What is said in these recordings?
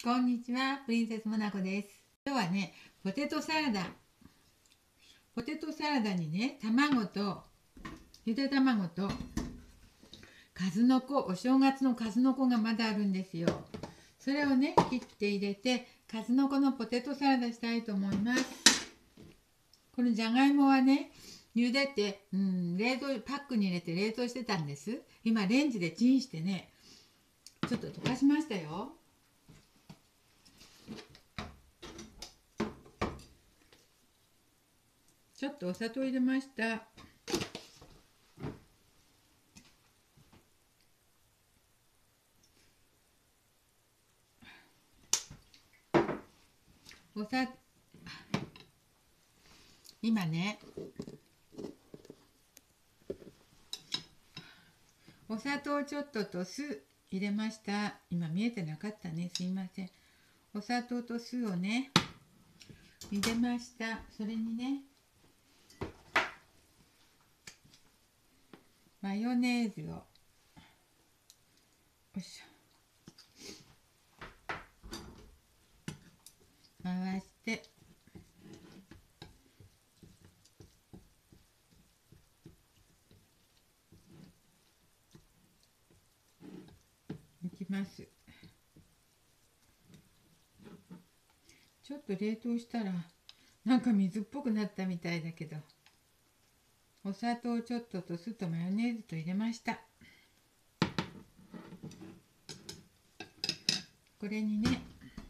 こんにちは、プリンセスモナコです。今日はね、ポテトサラダ。ポテトサラダにね、ゆで卵と、数の子、お正月の数の子がまだあるんですよ。それをね、切って入れて、数の子のポテトサラダしたいと思います。このじゃがいもはね、茹でて、パックに入れて冷凍してたんです。今、レンジでチンしてね、ちょっと溶かしましたよ。ちょっとお砂糖入れました。今ね、お砂糖ちょっとと酢入れました。今見えてなかったね、すいません。お砂糖と酢をね、入れました。それにね、マヨネーズを、よいしょ、回して、いきます。ちょっと冷凍したら、なんか水っぽくなったみたいだけど、お砂糖ちょっとと酢とマヨネーズと入れました。これにね、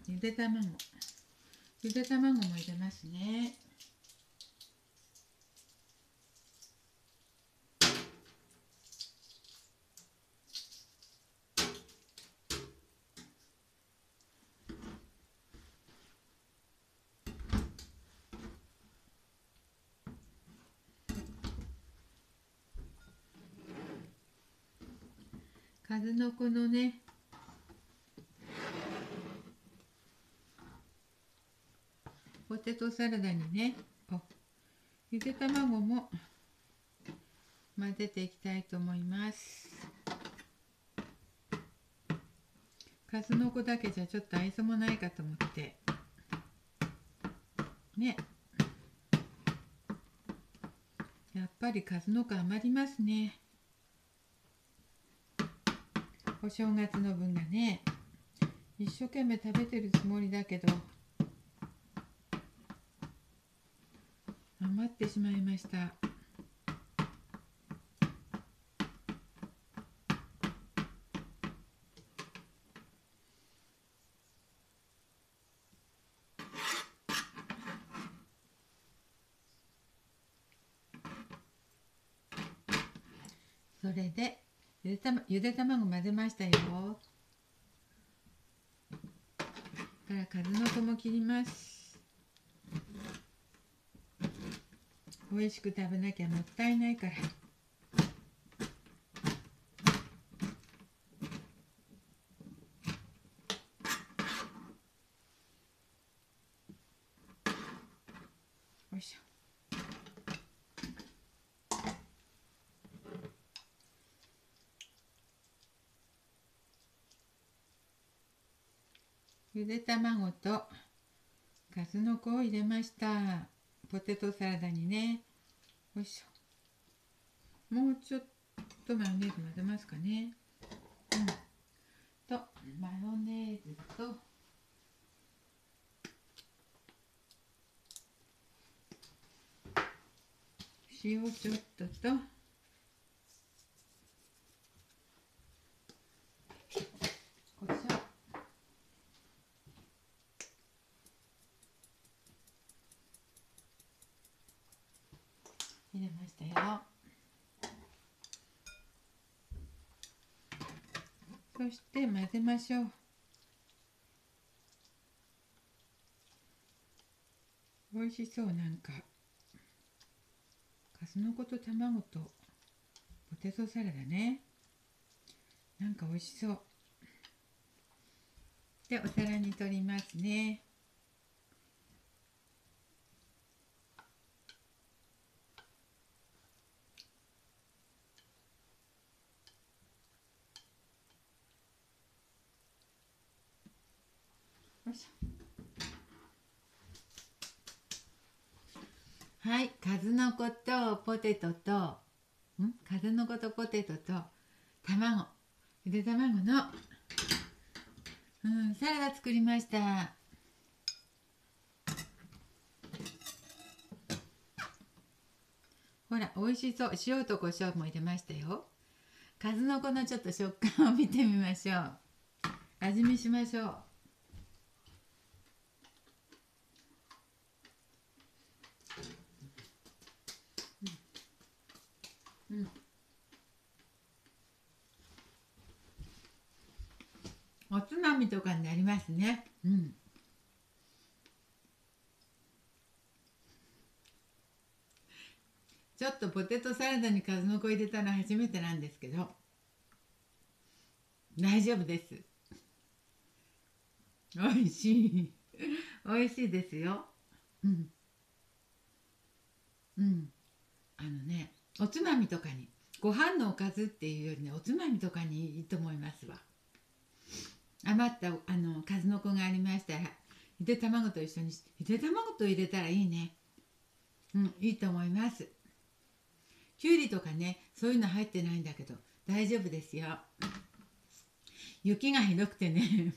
ゆで卵も入れますね。数の子のね、ポテトサラダにね、ゆで卵も混ぜていきたいと思います。数の子だけじゃちょっと愛想もないかと思ってね。やっぱり数の子余りますね、お正月の分がね。一生懸命食べてるつもりだけど余ってしまいました。それでゆで卵混ぜましたよ。から数の子も切ります。美味しく食べなきゃもったいないから。よいしょ。ゆで卵と数の子を入れました。ポテトサラダにね。よいしょ。もうちょっとマヨネーズ混ぜますかね。マヨネーズと塩ちょっととこしょう入れましたよ。そして混ぜましょう。美味しそう。なんか数の子と卵とポテトサラダね、なんか美味しそう。で、お皿に取りますね。よいしょ。はい、数の子とポテトと数の子とポテトと卵、ゆで卵の、サラダ作りました。ほら、美味しそう。塩と胡椒も入れましたよ。数の子のちょっと食感を見てみましょう。味見しましょう。おつまみとかになりますね。ちょっとポテトサラダに数の子入れたの初めてなんですけど、大丈夫です。美味しい。美味しいですよ。おつまみとかに、ご飯のおかずっていうよりね、おつまみとかにいいと思いますわ。余った数の子がありましたら、ゆで卵と一緒にゆで卵と入れたらいいね。いいと思います。きゅうりとかね、そういうの入ってないんだけど大丈夫ですよ。雪がひどくてね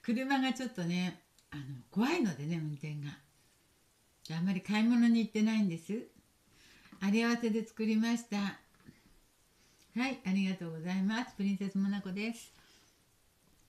車がちょっとね怖いのでね、運転があんまり買い物に行ってないんです。あり合わせで作りました。はい、ありがとうございます。プリンセスモナコです。